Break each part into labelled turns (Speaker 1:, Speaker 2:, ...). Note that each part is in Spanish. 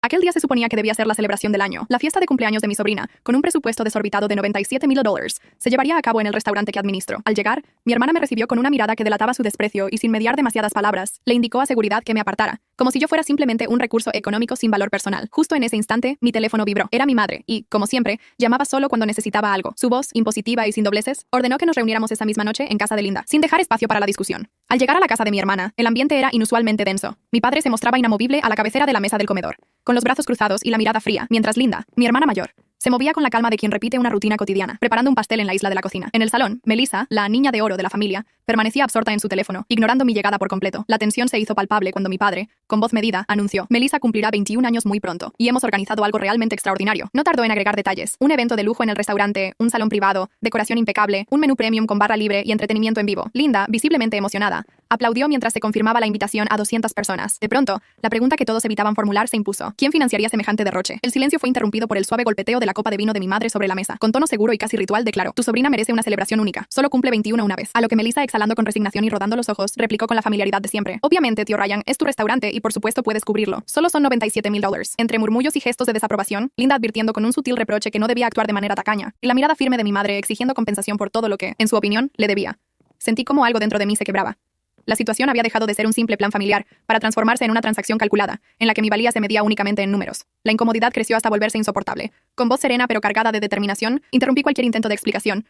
Speaker 1: Aquel día se suponía que debía ser la celebración del año, la fiesta de cumpleaños de mi sobrina, con un presupuesto desorbitado de $97,000. Se llevaría a cabo en el restaurante que administro. Al llegar, mi hermana me recibió con una mirada que delataba su desprecio y sin mediar demasiadas palabras, le indicó a seguridad que me apartara, como si yo fuera simplemente un recurso económico sin valor personal. Justo en ese instante, mi teléfono vibró. Era mi madre y, como siempre, llamaba solo cuando necesitaba algo. Su voz, impositiva y sin dobleces, ordenó que nos reuniéramos esa misma noche en casa de Linda, sin dejar espacio para la discusión. Al llegar a la casa de mi hermana, el ambiente era inusualmente denso. Mi padre se mostraba inamovible a la cabecera de la mesa del comedor, con los brazos cruzados y la mirada fría, mientras Linda, mi hermana mayor, se movía con la calma de quien repite una rutina cotidiana, preparando un pastel en la isla de la cocina. En el salón, Melissa, la niña de oro de la familia, permanecía absorta en su teléfono, ignorando mi llegada por completo. La tensión se hizo palpable cuando mi padre, con voz medida, anunció: Melissa cumplirá 21 años muy pronto, y hemos organizado algo realmente extraordinario. No tardó en agregar detalles: un evento de lujo en el restaurante, un salón privado, decoración impecable, un menú premium con barra libre y entretenimiento en vivo. Linda, visiblemente emocionada, aplaudió mientras se confirmaba la invitación a 200 personas. De pronto, la pregunta que todos evitaban formular se impuso: ¿quién financiaría semejante derroche? El silencio fue interrumpido por el suave golpeteo de la copa de vino de mi madre sobre la mesa. Con tono seguro y casi ritual declaró: tu sobrina merece una celebración única. Solo cumple 21 una vez. A lo que Melissa, exhalando con resignación y rodando los ojos, replicó con la familiaridad de siempre: obviamente, tío Ryan, es tu restaurante y por supuesto puedes cubrirlo. Solo son $97,000. Entre murmullos y gestos de desaprobación, Linda advirtiendo con un sutil reproche que no debía actuar de manera tacaña, y la mirada firme de mi madre exigiendo compensación por todo lo que, en su opinión, le debía. Sentí como algo dentro de mí se quebraba. La situación había dejado de ser un simple plan familiar para transformarse en una transacción calculada, en la que mi valía se medía únicamente en números. La incomodidad creció hasta volverse insoportable. Con voz serena pero cargada de determinación, interrumpí cualquier intento de explicación.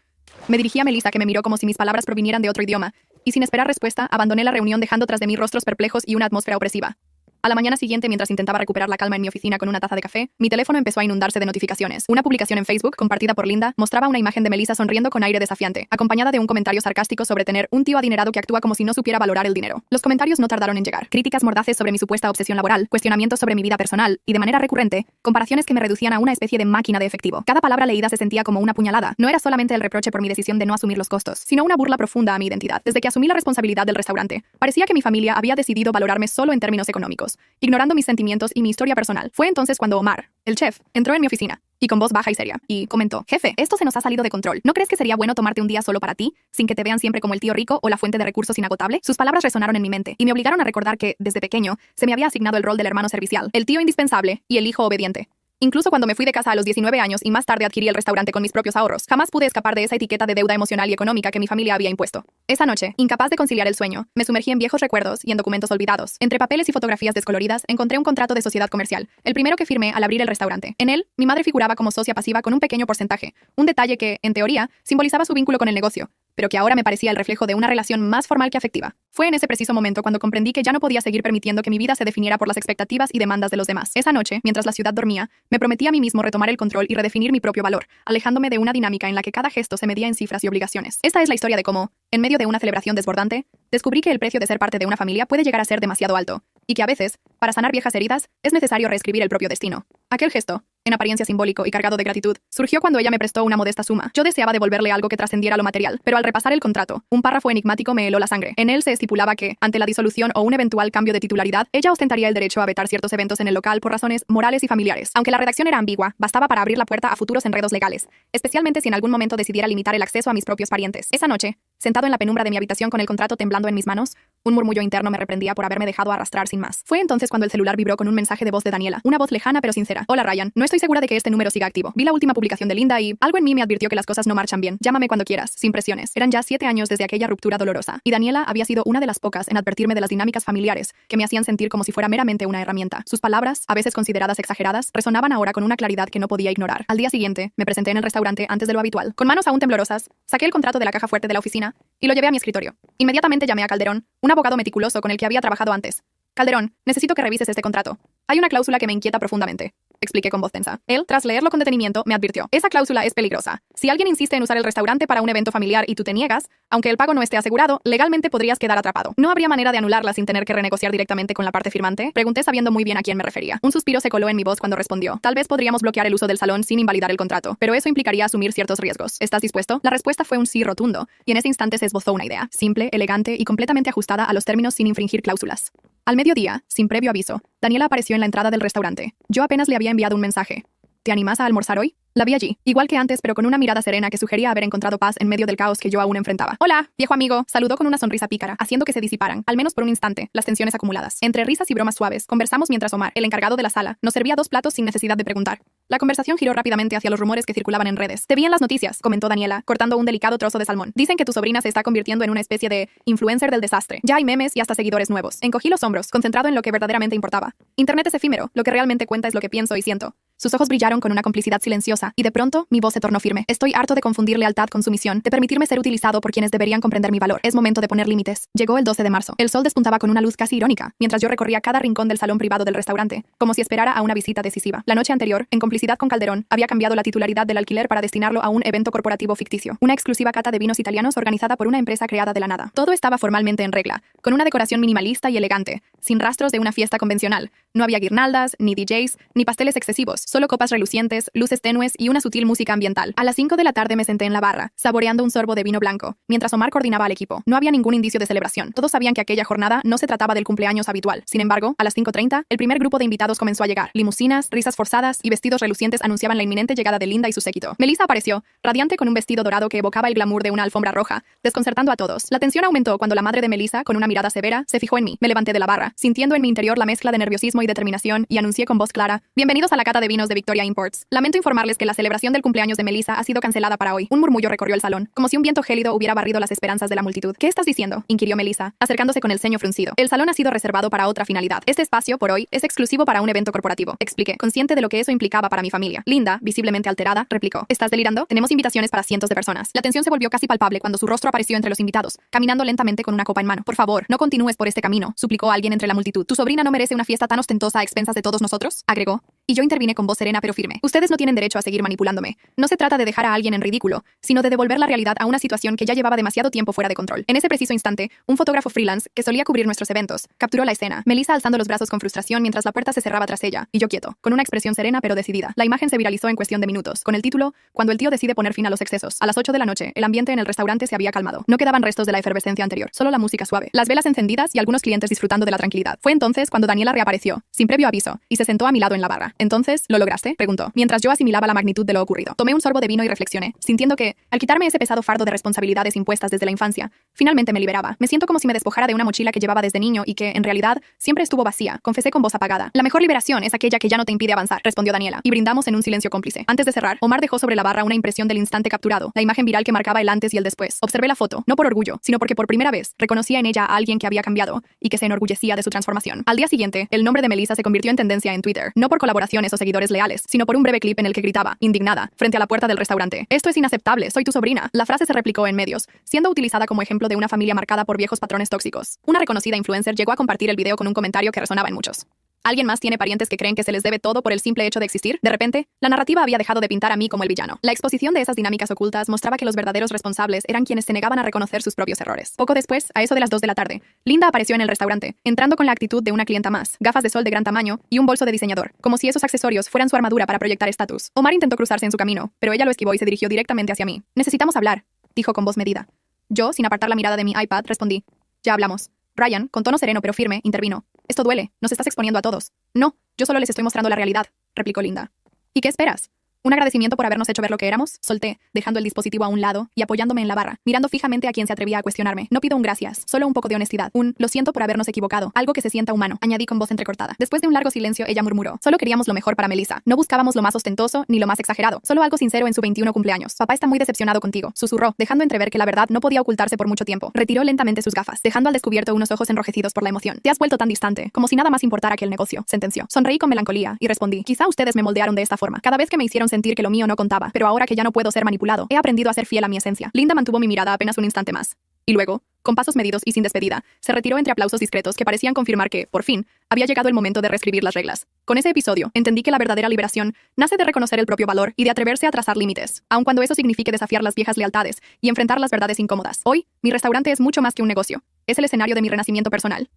Speaker 1: Me dirigí a Melissa, que me miró como si mis palabras provinieran de otro idioma, y sin esperar respuesta, abandoné la reunión dejando tras de mí rostros perplejos y una atmósfera opresiva. A la mañana siguiente, mientras intentaba recuperar la calma en mi oficina con una taza de café, mi teléfono empezó a inundarse de notificaciones. Una publicación en Facebook, compartida por Linda, mostraba una imagen de Melissa sonriendo con aire desafiante, acompañada de un comentario sarcástico sobre tener un tío adinerado que actúa como si no supiera valorar el dinero. Los comentarios no tardaron en llegar. Críticas mordaces sobre mi supuesta obsesión laboral, cuestionamientos sobre mi vida personal y, de manera recurrente, comparaciones que me reducían a una especie de máquina de efectivo. Cada palabra leída se sentía como una puñalada. No era solamente el reproche por mi decisión de no asumir los costos, sino una burla profunda a mi identidad. Desde que asumí la responsabilidad del restaurante, parecía que mi familia había decidido valorarme solo en términos económicos, ignorando mis sentimientos y mi historia personal. Fue entonces cuando Omar, el chef, entró en mi oficina, y con voz baja y seria, y comentó: jefe, esto se nos ha salido de control. ¿No crees que sería bueno tomarte un día solo para ti, sin que te vean siempre como el tío rico o la fuente de recursos inagotable? Sus palabras resonaron en mi mente, y me obligaron a recordar que, desde pequeño, se me había asignado el rol del hermano servicial, el tío indispensable y el hijo obediente. Incluso cuando me fui de casa a los 19 años y más tarde adquirí el restaurante con mis propios ahorros, jamás pude escapar de esa etiqueta de deuda emocional y económica que mi familia había impuesto. Esa noche, incapaz de conciliar el sueño, me sumergí en viejos recuerdos y en documentos olvidados. Entre papeles y fotografías descoloridas, encontré un contrato de sociedad comercial, el primero que firmé al abrir el restaurante. En él, mi madre figuraba como socia pasiva con un pequeño porcentaje, un detalle que, en teoría, simbolizaba su vínculo con el negocio, pero que ahora me parecía el reflejo de una relación más formal que afectiva. Fue en ese preciso momento cuando comprendí que ya no podía seguir permitiendo que mi vida se definiera por las expectativas y demandas de los demás. Esa noche, mientras la ciudad dormía, me prometí a mí mismo retomar el control y redefinir mi propio valor, alejándome de una dinámica en la que cada gesto se medía en cifras y obligaciones. Esta es la historia de cómo, en medio de una celebración desbordante, descubrí que el precio de ser parte de una familia puede llegar a ser demasiado alto, y que a veces, para sanar viejas heridas, es necesario reescribir el propio destino. Aquel gesto, en apariencia simbólico y cargado de gratitud, surgió cuando ella me prestó una modesta suma. Yo deseaba devolverle algo que trascendiera lo material, pero al repasar el contrato, un párrafo enigmático me heló la sangre. En él se estipulaba que, ante la disolución o un eventual cambio de titularidad, ella ostentaría el derecho a vetar ciertos eventos en el local por razones morales y familiares. Aunque la redacción era ambigua, bastaba para abrir la puerta a futuros enredos legales, especialmente si en algún momento decidiera limitar el acceso a mis propios parientes. Esa noche, sentado en la penumbra de mi habitación con el contrato temblando en mis manos, un murmullo interno me reprendía por haberme dejado arrastrar sin más. Fue entonces cuando el celular vibró con un mensaje de voz de Daniela, una voz lejana pero sincera. Hola Ryan, no estoy segura de que este número siga activo. Vi la última publicación de Linda y algo en mí me advirtió que las cosas no marchan bien. Llámame cuando quieras, sin presiones. Eran ya 7 años desde aquella ruptura dolorosa, y Daniela había sido una de las pocas en advertirme de las dinámicas familiares que me hacían sentir como si fuera meramente una herramienta. Sus palabras, a veces consideradas exageradas, resonaban ahora con una claridad que no podía ignorar. Al día siguiente, me presenté en el restaurante antes de lo habitual. Con manos aún temblorosas, saqué el contrato de la caja fuerte de la oficina y lo llevé a mi escritorio. Inmediatamente llamé a Calderón, un abogado meticuloso con el que había trabajado antes. Calderón, necesito que revises este contrato. Hay una cláusula que me inquieta profundamente, expliqué con voz tensa. Él, tras leerlo con detenimiento, me advirtió: esa cláusula es peligrosa. Si alguien insiste en usar el restaurante para un evento familiar y tú te niegas, aunque el pago no esté asegurado, legalmente podrías quedar atrapado. ¿No habría manera de anularla sin tener que renegociar directamente con la parte firmante? Pregunté sabiendo muy bien a quién me refería. Un suspiro se coló en mi voz cuando respondió: tal vez podríamos bloquear el uso del salón sin invalidar el contrato, pero eso implicaría asumir ciertos riesgos. ¿Estás dispuesto? La respuesta fue un sí rotundo, y en ese instante se esbozó una idea, simple, elegante y completamente ajustada a los términos sin infringir cláusulas. Al mediodía, sin previo aviso, Daniela apareció en la entrada del restaurante. Yo apenas le había enviado un mensaje: ¿te animas a almorzar hoy? La vi allí, igual que antes, pero con una mirada serena que sugería haber encontrado paz en medio del caos que yo aún enfrentaba. «Hola, viejo amigo», saludó con una sonrisa pícara, haciendo que se disiparan, al menos por un instante, las tensiones acumuladas. Entre risas y bromas suaves, conversamos mientras Omar, el encargado de la sala, nos servía 2 platos sin necesidad de preguntar. La conversación giró rápidamente hacia los rumores que circulaban en redes. «Te vi en las noticias», comentó Daniela, cortando un delicado trozo de salmón. «Dicen que tu sobrina se está convirtiendo en una especie de influencer del desastre. Ya hay memes y hasta seguidores nuevos». Encogí los hombros, concentrado en lo que verdaderamente importaba. Internet es efímero, lo que realmente cuenta es lo que pienso y siento. Sus ojos brillaron con una complicidad silenciosa, y de pronto, mi voz se tornó firme. Estoy harto de confundir lealtad con sumisión, de permitirme ser utilizado por quienes deberían comprender mi valor. Es momento de poner límites. Llegó el 12 de marzo. El sol despuntaba con una luz casi irónica, mientras yo recorría cada rincón del salón privado del restaurante, como si esperara a una visita decisiva. La noche anterior, en complicidad con Calderón, había cambiado la titularidad del alquiler para destinarlo a un evento corporativo ficticio. Una exclusiva cata de vinos italianos organizada por una empresa creada de la nada. Todo estaba formalmente en regla, con una decoración minimalista y elegante, sin rastros de una fiesta convencional. No había guirnaldas, ni DJs, ni pasteles excesivos, solo copas relucientes, luces tenues y una sutil música ambiental. A las 5 de la tarde me senté en la barra, saboreando un sorbo de vino blanco, mientras Omar coordinaba al equipo. No había ningún indicio de celebración. Todos sabían que aquella jornada no se trataba del cumpleaños habitual. Sin embargo, a las 5:30, el primer grupo de invitados comenzó a llegar. Limusinas, risas forzadas y vestidos relucientes anunciaban la inminente llegada de Linda y su séquito. Melissa apareció, radiante con un vestido dorado que evocaba el glamour de una alfombra roja, desconcertando a todos. La tensión aumentó cuando la madre de Melissa, con una mirada severa, se fijó en mí. Me levanté de la barra, sintiendo en mi interior la mezcla de nerviosismo y determinación, y anuncié con voz clara: «Bienvenidos a la cata de vinos de Victoria Imports. Lamento informarles que la celebración del cumpleaños de Melissa ha sido cancelada para hoy». Un murmullo recorrió el salón, como si un viento gélido hubiera barrido las esperanzas de la multitud. «¿Qué estás diciendo?», inquirió Melissa, acercándose con el ceño fruncido. «El salón ha sido reservado para otra finalidad. Este espacio, por hoy, es exclusivo para un evento corporativo», expliqué, consciente de lo que eso implicaba para mi familia. Linda, visiblemente alterada, replicó: «¿Estás delirando? Tenemos invitaciones para cientos de personas». La tensión se volvió casi palpable cuando su rostro apareció entre los invitados, caminando lentamente con una copa en mano. «Por favor, no continúes por este camino», suplicó alguien entre la multitud. «Tu sobrina no merece una fiesta tan ostentosa a expensas de todos nosotros», agregó. Y yo intervine con voz serena pero firme. «Ustedes no tienen derecho a seguir manipulándome. No se trata de dejar a alguien en ridículo, sino de devolver la realidad a una situación que ya llevaba demasiado tiempo fuera de control». En ese preciso instante, un fotógrafo freelance, que solía cubrir nuestros eventos, capturó la escena. Melissa alzando los brazos con frustración mientras la puerta se cerraba tras ella, y yo quieto, con una expresión serena pero decidida. La imagen se viralizó en cuestión de minutos, con el título: «Cuando el tío decide poner fin a los excesos». A las 8 de la noche, el ambiente en el restaurante se había calmado. No quedaban restos de la efervescencia anterior, solo la música suave, las velas encendidas y algunos clientes disfrutando de la tranquilidad. Fue entonces cuando Daniela reapareció, sin previo aviso, y se sentó a mi lado en la barra. «¿Entonces, lo lograste?», preguntó, mientras yo asimilaba la magnitud de lo ocurrido. Tomé un sorbo de vino y reflexioné, sintiendo que, al quitarme ese pesado fardo de responsabilidades impuestas desde la infancia, finalmente me liberaba. Me siento como si me despojara de una mochila que llevaba desde niño y que, en realidad, siempre estuvo vacía, confesé con voz apagada. «La mejor liberación es aquella que ya no te impide avanzar», respondió Daniela, y brindamos en un silencio cómplice. Antes de cerrar, Omar dejó sobre la barra una impresión del instante capturado, la imagen viral que marcaba el antes y el después. Observé la foto, no por orgullo, sino porque por primera vez reconocía en ella a alguien que había cambiado y que se enorgullecía de su transformación. Al día siguiente, el nombre de Melissa se convirtió en tendencia en Twitter, no por colaboraciones o seguidores leales, sino por un breve clip en el que gritaba, indignada, frente a la puerta del restaurante: «Esto es inaceptable, soy tu sobrina». La frase se replicó en medios, siendo utilizada como ejemplo de una familia marcada por viejos patrones tóxicos. Una reconocida influencer llegó a compartir el video con un comentario que resonaba en muchos. ¿Alguien más tiene parientes que creen que se les debe todo por el simple hecho de existir? De repente, la narrativa había dejado de pintar a mí como el villano. La exposición de esas dinámicas ocultas mostraba que los verdaderos responsables eran quienes se negaban a reconocer sus propios errores. Poco después, a eso de las 2 de la tarde, Linda apareció en el restaurante, entrando con la actitud de una clienta más, gafas de sol de gran tamaño y un bolso de diseñador, como si esos accesorios fueran su armadura para proyectar estatus. Omar intentó cruzarse en su camino, pero ella lo esquivó y se dirigió directamente hacia mí. «Necesitamos hablar», dijo con voz medida. Yo, sin apartar la mirada de mi iPad, respondí: «Ya hablamos». Ryan, con tono sereno pero firme, intervino: «Esto duele, nos estás exponiendo a todos». «No, yo solo les estoy mostrando la realidad», replicó Linda. «¿Y qué esperas? ¿Un agradecimiento por habernos hecho ver lo que éramos?», solté, dejando el dispositivo a un lado y apoyándome en la barra, mirando fijamente a quien se atrevía a cuestionarme. «No pido un gracias, solo un poco de honestidad. Un lo siento por habernos equivocado, algo que se sienta humano», añadí con voz entrecortada. Después de un largo silencio, ella murmuró: «Solo queríamos lo mejor para Melissa. No buscábamos lo más ostentoso ni lo más exagerado, solo algo sincero en su 21 cumpleaños. Papá está muy decepcionado contigo», susurró, dejando entrever que la verdad no podía ocultarse por mucho tiempo. Retiró lentamente sus gafas, dejando al descubierto unos ojos enrojecidos por la emoción. «Te has vuelto tan distante, como si nada más importara que el negocio», sentenció. Sonreí con melancolía y respondí: «Quizá ustedes me moldearon de esta forma, cada vez que me hicieron sentir que lo mío no contaba, pero ahora que ya no puedo ser manipulado, he aprendido a ser fiel a mi esencia». Linda mantuvo mi mirada apenas un instante más. Y luego, con pasos medidos y sin despedida, se retiró entre aplausos discretos que parecían confirmar que, por fin, había llegado el momento de reescribir las reglas. Con ese episodio, entendí que la verdadera liberación nace de reconocer el propio valor y de atreverse a trazar límites, aun cuando eso signifique desafiar las viejas lealtades y enfrentar las verdades incómodas. Hoy, mi restaurante es mucho más que un negocio. Es el escenario de mi renacimiento personal.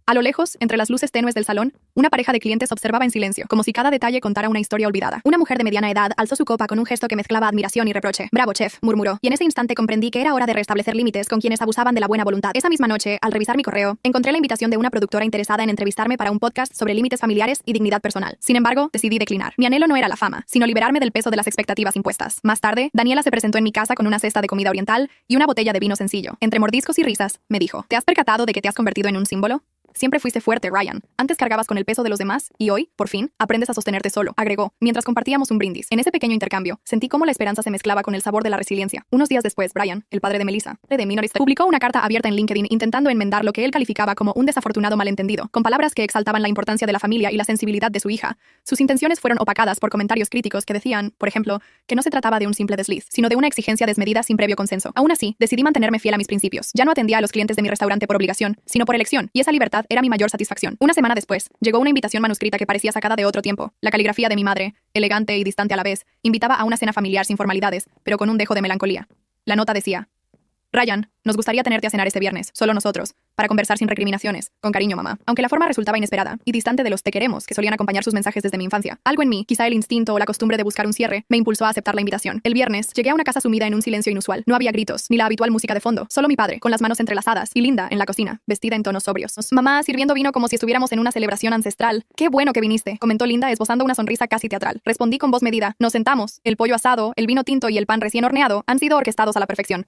Speaker 1: A lo lejos, entre las luces tenues del salón, una pareja de clientes observaba en silencio, como si cada detalle contara una historia olvidada. Una mujer de mediana edad alzó su copa con un gesto que mezclaba admiración y reproche. «Bravo, chef», murmuró, y en ese instante comprendí que era hora de restablecer límites con quienes abusaban de la buena voluntad. Esa misma noche, al revisar mi correo, encontré la invitación de una productora interesada en entrevistarme para un podcast sobre límites familiares y dignidad personal. Sin embargo, decidí declinar. Mi anhelo no era la fama, sino liberarme del peso de las expectativas impuestas. Más tarde, Daniela se presentó en mi casa con una cesta de comida oriental y una botella de vino sencillo. Entre mordiscos y risas, me dijo: «¿Te has percatado de que te has convertido en un símbolo? Siempre fuiste fuerte, Ryan. Antes cargabas con el peso de los demás y hoy, por fin, aprendes a sostenerte solo», agregó, mientras compartíamos un brindis. En ese pequeño intercambio, sentí cómo la esperanza se mezclaba con el sabor de la resiliencia. Unos días después, Brian, el padre de Melissa, de Minoris, publicó una carta abierta en LinkedIn intentando enmendar lo que él calificaba como un desafortunado malentendido, con palabras que exaltaban la importancia de la familia y la sensibilidad de su hija. Sus intenciones fueron opacadas por comentarios críticos que decían, por ejemplo, que no se trataba de un simple desliz, sino de una exigencia desmedida sin previo consenso. Aún así, decidí mantenerme fiel a mis principios. Ya no atendía a los clientes de mi restaurante por obligación, sino por elección, y esa libertad era mi mayor satisfacción. Una semana después, llegó una invitación manuscrita que parecía sacada de otro tiempo. La caligrafía de mi madre, elegante y distante a la vez, invitaba a una cena familiar sin formalidades, pero con un dejo de melancolía. La nota decía: «Ryan, nos gustaría tenerte a cenar este viernes, solo nosotros, para conversar sin recriminaciones. Con cariño, mamá». Aunque la forma resultaba inesperada y distante de los «te queremos» que solían acompañar sus mensajes desde mi infancia, algo en mí, quizá el instinto o la costumbre de buscar un cierre, me impulsó a aceptar la invitación. El viernes, llegué a una casa sumida en un silencio inusual. No había gritos, ni la habitual música de fondo, solo mi padre, con las manos entrelazadas, y Linda, en la cocina, vestida en tonos sobrios. «Mamá, sirviendo vino como si estuviéramos en una celebración ancestral». «Qué bueno que viniste», comentó Linda, esbozando una sonrisa casi teatral. Respondí con voz medida. Nos sentamos. El pollo asado, el vino tinto y el pan recién horneado han sido orquestados a la perfección.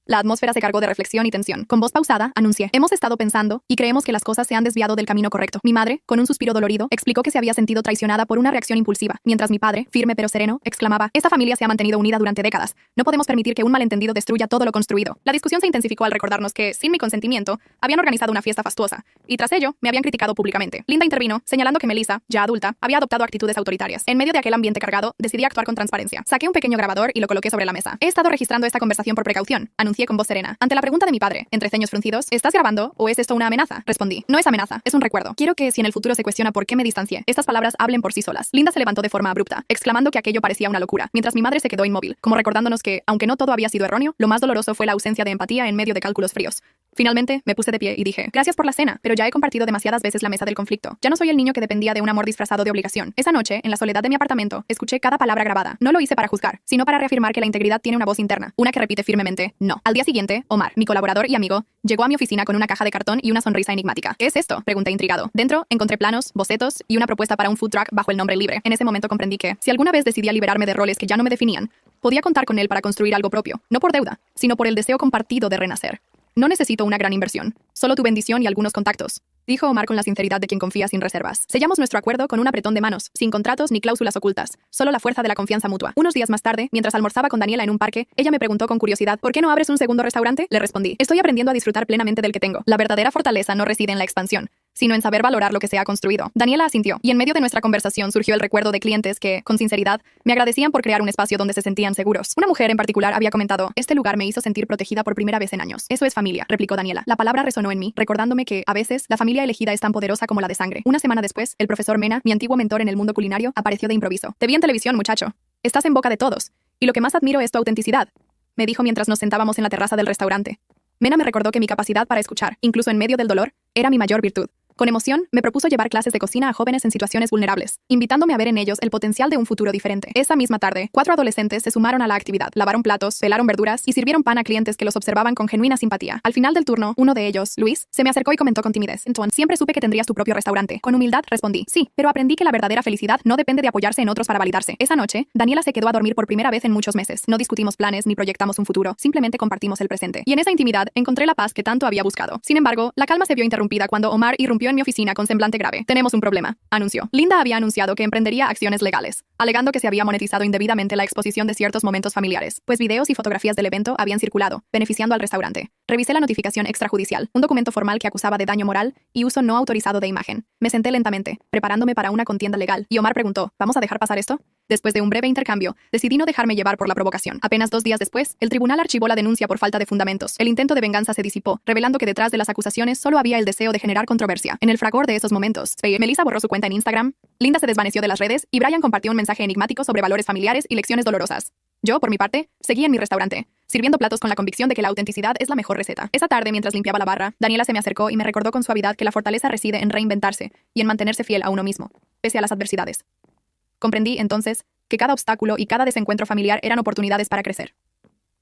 Speaker 1: La atmósfera se cargó de reflexión y tensión. Con voz pausada, anuncié: «Hemos estado pensando y creemos que las cosas se han desviado del camino correcto». Mi madre, con un suspiro dolorido, explicó que se había sentido traicionada por una reacción impulsiva, mientras mi padre, firme pero sereno, exclamaba: «Esta familia se ha mantenido unida durante décadas. No podemos permitir que un malentendido destruya todo lo construido». La discusión se intensificó al recordarnos que, sin mi consentimiento, habían organizado una fiesta fastuosa, y tras ello, me habían criticado públicamente. Linda intervino, señalando que Melissa, ya adulta, había adoptado actitudes autoritarias. En medio de aquel ambiente cargado, decidí actuar con transparencia. Saqué un pequeño grabador y lo coloqué sobre la mesa. «He estado registrando esta conversación por precaución», anuncié con voz serena. Ante la pregunta de mi padre, entre ceños fruncidos: «¿Estás grabando o es esto una amenaza?», respondí: «No es amenaza, es un recuerdo. Quiero que, si en el futuro se cuestiona por qué me distancié, estas palabras hablen por sí solas». Linda se levantó de forma abrupta, exclamando que aquello parecía una locura, mientras mi madre se quedó inmóvil, como recordándonos que, aunque no todo había sido erróneo, lo más doloroso fue la ausencia de empatía en medio de cálculos fríos. Finalmente, me puse de pie y dije: «Gracias por la cena, pero ya he compartido demasiadas veces la mesa del conflicto. Ya no soy el niño que dependía de un amor disfrazado de obligación». Esa noche, en la soledad de mi apartamento, escuché cada palabra grabada. No lo hice para juzgar, sino para reafirmar que la integridad tiene una voz interna, una que repite firmemente: «no». Al día siguiente, Omar, mi colaborador y amigo, llegó a mi oficina con una caja de cartón y una sonrisa enigmática. «¿Qué es esto?», pregunté intrigado. Dentro, encontré planos, bocetos y una propuesta para un food truck bajo el nombre Libre. En ese momento comprendí que, si alguna vez decidía liberarme de roles que ya no me definían, podía contar con él para construir algo propio, no por deuda, sino por el deseo compartido de renacer. «No necesito una gran inversión, solo tu bendición y algunos contactos», dijo Omar con la sinceridad de quien confía sin reservas. Sellamos nuestro acuerdo con un apretón de manos, sin contratos ni cláusulas ocultas, solo la fuerza de la confianza mutua. Unos días más tarde, mientras almorzaba con Daniela en un parque, ella me preguntó con curiosidad: «¿Por qué no abres un segundo restaurante?». Le respondí: «Estoy aprendiendo a disfrutar plenamente del que tengo. La verdadera fortaleza no reside en la expansión, sino en saber valorar lo que se ha construido». Daniela asintió, y en medio de nuestra conversación surgió el recuerdo de clientes que, con sinceridad, me agradecían por crear un espacio donde se sentían seguros. Una mujer en particular había comentado: «Este lugar me hizo sentir protegida por primera vez en años». «Eso es familia», replicó Daniela. La palabra resonó en mí, recordándome que, a veces, la familia elegida es tan poderosa como la de sangre. Una semana después, el profesor Mena, mi antiguo mentor en el mundo culinario, apareció de improviso. «Te vi en televisión, muchacho. Estás en boca de todos. Y lo que más admiro es tu autenticidad», me dijo mientras nos sentábamos en la terraza del restaurante. Mena me recordó que mi capacidad para escuchar, incluso en medio del dolor, era mi mayor virtud. Con emoción, me propuso llevar clases de cocina a jóvenes en situaciones vulnerables, invitándome a ver en ellos el potencial de un futuro diferente. Esa misma tarde, 4 adolescentes se sumaron a la actividad, lavaron platos, pelaron verduras y sirvieron pan a clientes que los observaban con genuina simpatía. Al final del turno, uno de ellos, Luis, se me acercó y comentó con timidez: «Entonces, siempre supe que tendrías tu propio restaurante». Con humildad respondí: «Sí, pero aprendí que la verdadera felicidad no depende de apoyarse en otros para validarse». Esa noche, Daniela se quedó a dormir por primera vez en muchos meses. No discutimos planes ni proyectamos un futuro, simplemente compartimos el presente. Y en esa intimidad encontré la paz que tanto había buscado. Sin embargo, la calma se vio interrumpida cuando Omar irrumpió en mi oficina con semblante grave. «Tenemos un problema», anunció. Linda había anunciado que emprendería acciones legales, alegando que se había monetizado indebidamente la exposición de ciertos momentos familiares, pues videos y fotografías del evento habían circulado, beneficiando al restaurante. Revisé la notificación extrajudicial, un documento formal que acusaba de daño moral y uso no autorizado de imagen. Me senté lentamente, preparándome para una contienda legal, y Omar preguntó: «¿Vamos a dejar pasar esto?». Después de un breve intercambio, decidí no dejarme llevar por la provocación. Apenas 2 días después, el tribunal archivó la denuncia por falta de fundamentos. El intento de venganza se disipó, revelando que detrás de las acusaciones solo había el deseo de generar controversia. En el fragor de esos momentos, Melissa borró su cuenta en Instagram, Linda se desvaneció de las redes y Brian compartió un mensaje enigmático sobre valores familiares y lecciones dolorosas. Yo, por mi parte, seguí en mi restaurante, sirviendo platos con la convicción de que la autenticidad es la mejor receta. Esa tarde, mientras limpiaba la barra, Daniela se me acercó y me recordó con suavidad que la fortaleza reside en reinventarse y en mantenerse fiel a uno mismo, pese a las adversidades. Comprendí, entonces, que cada obstáculo y cada desencuentro familiar eran oportunidades para crecer.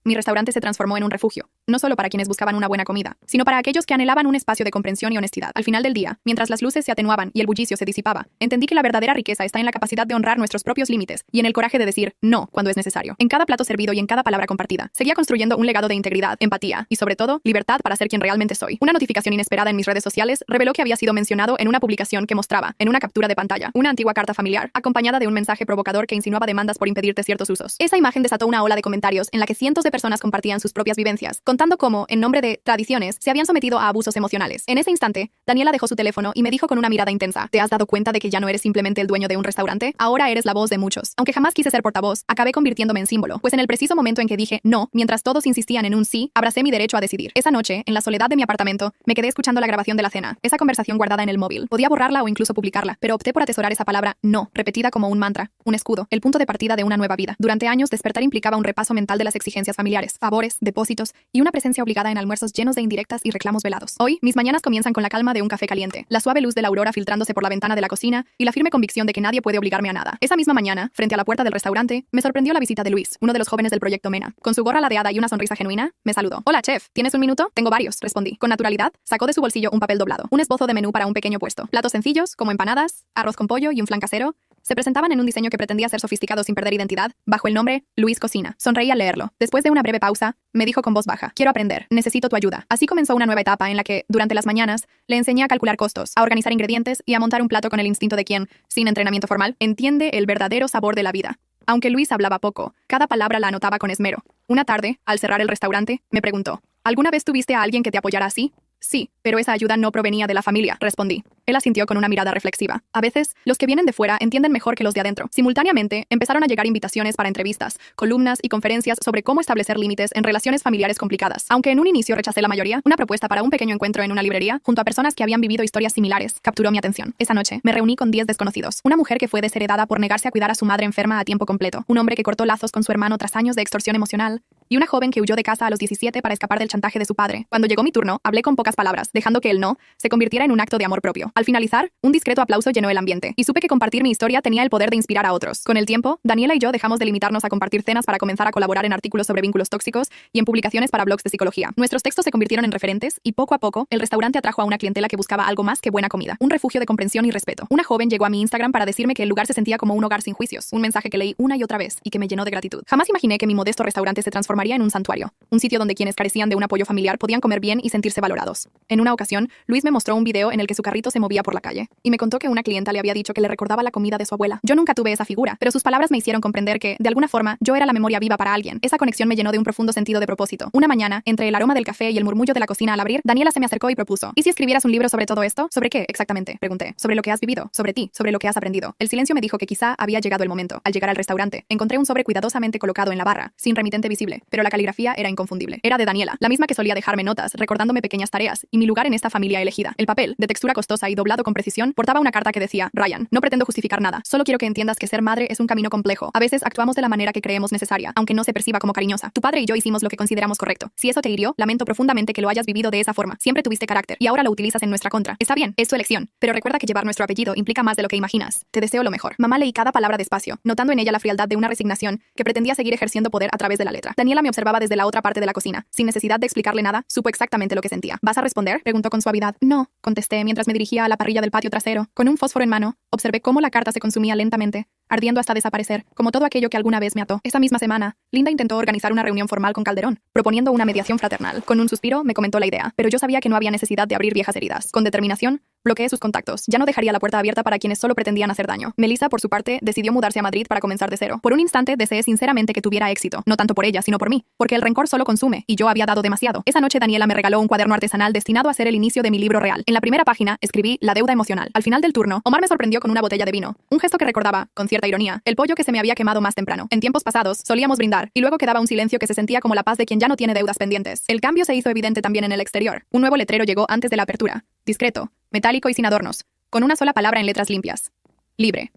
Speaker 1: Mi restaurante se transformó en un refugio, no solo para quienes buscaban una buena comida, sino para aquellos que anhelaban un espacio de comprensión y honestidad. Al final del día, mientras las luces se atenuaban y el bullicio se disipaba, entendí que la verdadera riqueza está en la capacidad de honrar nuestros propios límites y en el coraje de decir no cuando es necesario. En cada plato servido y en cada palabra compartida, seguía construyendo un legado de integridad, empatía y, sobre todo, libertad para ser quien realmente soy. Una notificación inesperada en mis redes sociales reveló que había sido mencionado en una publicación que mostraba, en una captura de pantalla, una antigua carta familiar, acompañada de un mensaje provocador que insinuaba demandas por impedirte ciertos usos. Esa imagen desató una ola de comentarios en la que cientos de personas compartían sus propias vivencias, contando cómo, en nombre de tradiciones, se habían sometido a abusos emocionales. En ese instante, Daniela dejó su teléfono y me dijo con una mirada intensa: ¿te has dado cuenta de que ya no eres simplemente el dueño de un restaurante? Ahora eres la voz de muchos. Aunque jamás quise ser portavoz, acabé convirtiéndome en símbolo, pues en el preciso momento en que dije no, mientras todos insistían en un sí, abracé mi derecho a decidir. Esa noche, en la soledad de mi apartamento, me quedé escuchando la grabación de la cena, esa conversación guardada en el móvil. Podía borrarla o incluso publicarla, pero opté por atesorar esa palabra no, repetida como un mantra, un escudo, el punto de partida de una nueva vida. Durante años, despertar implicaba un repaso mental de las exigencias familiares, favores, depósitos y una presencia obligada en almuerzos llenos de indirectas y reclamos velados. Hoy, mis mañanas comienzan con la calma de un café caliente, la suave luz de la aurora filtrándose por la ventana de la cocina y la firme convicción de que nadie puede obligarme a nada. Esa misma mañana, frente a la puerta del restaurante, me sorprendió la visita de Luis, uno de los jóvenes del proyecto MENA. Con su gorra ladeada y una sonrisa genuina, me saludó. Hola, chef, ¿tienes un minuto? Tengo varios, respondí. Con naturalidad, sacó de su bolsillo un papel doblado, un esbozo de menú para un pequeño puesto. Platos sencillos, como empanadas, arroz con pollo y un flan casero, se presentaban en un diseño que pretendía ser sofisticado sin perder identidad, bajo el nombre Luis Cocina. Sonreí al leerlo. Después de una breve pausa, me dijo con voz baja: quiero aprender, necesito tu ayuda. Así comenzó una nueva etapa en la que, durante las mañanas, le enseñé a calcular costos, a organizar ingredientes y a montar un plato con el instinto de quien, sin entrenamiento formal, entiende el verdadero sabor de la vida. Aunque Luis hablaba poco, cada palabra la anotaba con esmero. Una tarde, al cerrar el restaurante, me preguntó: ¿alguna vez tuviste a alguien que te apoyara así? Sí, pero esa ayuda no provenía de la familia, respondí. Él asintió con una mirada reflexiva. A veces, los que vienen de fuera entienden mejor que los de adentro. Simultáneamente, empezaron a llegar invitaciones para entrevistas, columnas y conferencias sobre cómo establecer límites en relaciones familiares complicadas. Aunque en un inicio rechacé la mayoría, una propuesta para un pequeño encuentro en una librería, junto a personas que habían vivido historias similares, capturó mi atención. Esa noche, me reuní con 10 desconocidos. Una mujer que fue desheredada por negarse a cuidar a su madre enferma a tiempo completo. Un hombre que cortó lazos con su hermano tras años de extorsión emocional. Y una joven que huyó de casa a los 17 para escapar del chantaje de su padre. Cuando llegó mi turno, hablé con pocas palabras, dejando que el no se convirtiera en un acto de amor propio. Al finalizar, un discreto aplauso llenó el ambiente, y supe que compartir mi historia tenía el poder de inspirar a otros. Con el tiempo, Daniela y yo dejamos de limitarnos a compartir cenas para comenzar a colaborar en artículos sobre vínculos tóxicos y en publicaciones para blogs de psicología. Nuestros textos se convirtieron en referentes, y poco a poco, el restaurante atrajo a una clientela que buscaba algo más que buena comida, un refugio de comprensión y respeto. Una joven llegó a mi Instagram para decirme que el lugar se sentía como un hogar sin juicios, un mensaje que leí una y otra vez y que me llenó de gratitud. Jamás imaginé que mi modesto restaurante se transformaría en un santuario, un sitio donde quienes carecían de un apoyo familiar podían comer bien y sentirse valorados. En una ocasión, Luis me mostró un video en el que su carrito se movía por la calle, y me contó que una clienta le había dicho que le recordaba la comida de su abuela. Yo nunca tuve esa figura, pero sus palabras me hicieron comprender que, de alguna forma, yo era la memoria viva para alguien. Esa conexión me llenó de un profundo sentido de propósito. Una mañana, entre el aroma del café y el murmullo de la cocina al abrir, Daniela se me acercó y propuso: ¿y si escribieras un libro sobre todo esto? ¿Sobre qué, exactamente?, pregunté. Sobre lo que has vivido, sobre ti, sobre lo que has aprendido. El silencio me dijo que quizá había llegado el momento. Al llegar al restaurante, encontré un sobre cuidadosamente colocado en la barra, sin remitente visible, pero la caligrafía era inconfundible. Era de Daniela, la misma que solía dejarme notas, recordándome pequeñas tareas y mi lugar en esta familia elegida. El papel, de textura costosa y doblado con precisión, portaba una carta que decía: Ryan, no pretendo justificar nada, solo quiero que entiendas que ser madre es un camino complejo. A veces actuamos de la manera que creemos necesaria, aunque no se perciba como cariñosa. Tu padre y yo hicimos lo que consideramos correcto. Si eso te hirió, lamento profundamente que lo hayas vivido de esa forma. Siempre tuviste carácter y ahora lo utilizas en nuestra contra. Está bien, es tu elección, pero recuerda que llevar nuestro apellido implica más de lo que imaginas. Te deseo lo mejor. Mamá leí cada palabra despacio, notando en ella la frialdad de una resignación que pretendía seguir ejerciendo poder a través de la letra. Daniela me observaba desde la otra parte de la cocina. Sin necesidad de explicarle nada, supo exactamente lo que sentía. ¿Vas a responder?, preguntó con suavidad. No, contesté mientras me dirigía a la parrilla del patio trasero. Con un fósforo en mano, observé cómo la carta se consumía lentamente, ardiendo hasta desaparecer, como todo aquello que alguna vez me ató. Esa misma semana, Linda intentó organizar una reunión formal con Calderón, proponiendo una mediación fraternal. Con un suspiro, me comentó la idea, pero yo sabía que no había necesidad de abrir viejas heridas. Con determinación, bloqueé sus contactos. Ya no dejaría la puerta abierta para quienes solo pretendían hacer daño. Melissa, por su parte, decidió mudarse a Madrid para comenzar de cero. Por un instante, deseé sinceramente que tuviera éxito, no tanto por ella, sino por mí, porque el rencor solo consume, y yo había dado demasiado. Esa noche Daniela me regaló un cuaderno artesanal destinado a ser el inicio de mi libro real. En la primera página, escribí La deuda emocional. Al final del turno, Omar me sorprendió con una botella de vino, un gesto que recordaba, con cierta ironía, el pollo que se me había quemado más temprano. En tiempos pasados, solíamos brindar, y luego quedaba un silencio que se sentía como la paz de quien ya no tiene deudas pendientes. El cambio se hizo evidente también en el exterior. Un nuevo letrero llegó antes de la apertura, discreto, metálico y sin adornos, con una sola palabra en letras limpias: libre.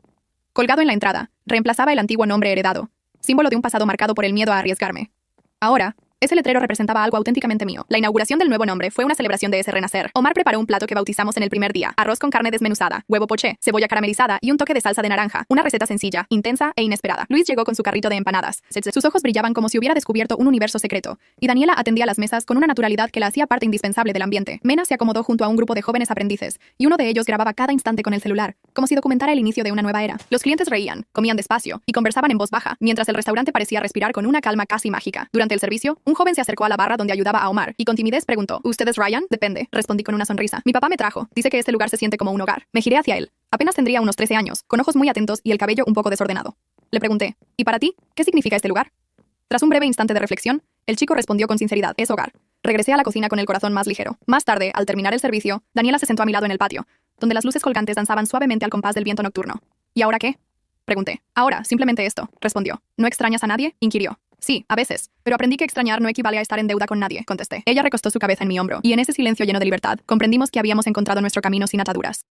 Speaker 1: Colgado en la entrada, reemplazaba el antiguo nombre heredado: símbolo de un pasado marcado por el miedo a arriesgarme. Ahora, ese letrero representaba algo auténticamente mío. La inauguración del nuevo nombre fue una celebración de ese renacer. Omar preparó un plato que bautizamos en el primer día: arroz con carne desmenuzada, huevo poché, cebolla caramelizada y un toque de salsa de naranja. Una receta sencilla, intensa e inesperada. Luis llegó con su carrito de empanadas. Sus ojos brillaban como si hubiera descubierto un universo secreto. Y Daniela atendía las mesas con una naturalidad que la hacía parte indispensable del ambiente. Mena se acomodó junto a un grupo de jóvenes aprendices, y uno de ellos grababa cada instante con el celular, como si documentara el inicio de una nueva era. Los clientes reían, comían despacio y conversaban en voz baja, mientras el restaurante parecía respirar con una calma casi mágica. Durante el servicio, un joven se acercó a la barra donde ayudaba a Omar, y con timidez preguntó: ¿Usted es Ryan? Depende, respondí con una sonrisa. Mi papá me trajo. Dice que este lugar se siente como un hogar. Me giré hacia él. Apenas tendría unos 13 años, con ojos muy atentos y el cabello un poco desordenado. Le pregunté: ¿y para ti? ¿Qué significa este lugar? Tras un breve instante de reflexión, el chico respondió con sinceridad: es hogar. Regresé a la cocina con el corazón más ligero. Más tarde, al terminar el servicio, Daniela se sentó a mi lado en el patio, donde las luces colgantes danzaban suavemente al compás del viento nocturno. ¿Y ahora qué? Pregunté. Ahora, simplemente esto, respondió. ¿No extrañas a nadie? Inquirió. Sí, a veces, pero aprendí que extrañar no equivale a estar en deuda con nadie, contesté. Ella recostó su cabeza en mi hombro, y en ese silencio lleno de libertad, comprendimos que habíamos encontrado nuestro camino sin ataduras.